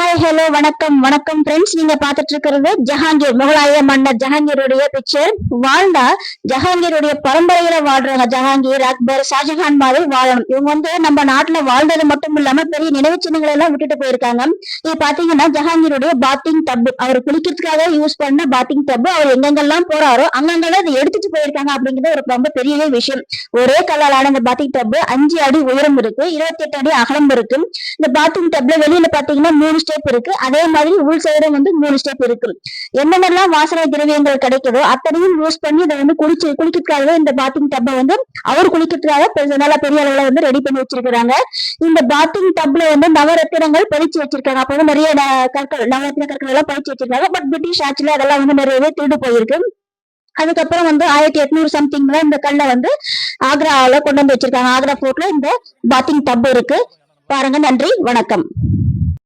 Hi hello வணக்கம் வணக்கம் friends. நீங்க பாத்துட்டு இருக்கிறது ஜஹாங்கீர், முகலாய மன்னர் ஜஹாங்கீருடைய பிக்சர். வாழ்ந்தா ஜஹாங்கீருடைய பரம்பரையில வாழ்றாங்க. ஜஹாங்கீர், அக்பர், ஷாஜஹான் மாதிரி வாழணும். இவங்க நம்ம நாட்டுல வாழ்ந்தது மட்டும் இல்லாம பெரிய நினைவு சின்னங்களை எல்லாம் விட்டுட்டு போயிருக்காங்க. இது பாத்தீங்கன்னா ஜஹாங்கீருடைய பாத்திங் டப், அவர் குளிக்கிறதுக்காக யூஸ் பண்ண பாத்திங் டப். அவர் எங்கெங்கெல்லாம் போறாரோ அங்கங்கெல்லாம் இதை எடுத்துட்டு போயிருக்காங்க அப்படிங்கிறது ஒரு ரொம்ப பெரிய விஷயம். ஒரே கல்லாலான இந்த பாத்திங் டப் 5 அடி உயரம் இருக்கு, 28 அடி அகலம் இருக்கு. இந்த பாத்திங் டப்ல வெளியில பாத்தீங்கன்னா 3 ஸ்டெப் இருக்கு. அதே மாதிரி உள் சைடும் 3 ஸ்டெப் இருக்கு. என்னென்னலாம் வாசனை திரவியங்கள் கிடைக்குதோ அத்தனையும் யூஸ் பண்ணி இதை குளிக்கிறதுக்காகவே இந்த பாத்திங் டப்பை அவர் குளிக்கிறதுக்காக நல்லா பெரிய அளவுல ரெடி பண்ணி வச்சிருக்காங்க. இந்த பாத்திங் டப்ல நவரத்தினங்கள் பதிச்சு வச்சிருக்காங்க. அப்போ நிறைய நவரத்தின கற்கள் எல்லாம் பதிச்சு வச்சிருக்காங்க. பட் பிரிட்டிஷ் ஆட்சியில அதெல்லாம் நிறையவே திருடு போயிருக்கு. அதுக்கப்புறம் 1800 சம்திங்ல இந்த கல்லை ஆக்ராவில கொண்டு வச்சிருக்காங்க. ஆக்ரா போர்ட்ல இந்த பாத்திங் டப் இருக்கு பாருங்க. நன்றி, வணக்கம்.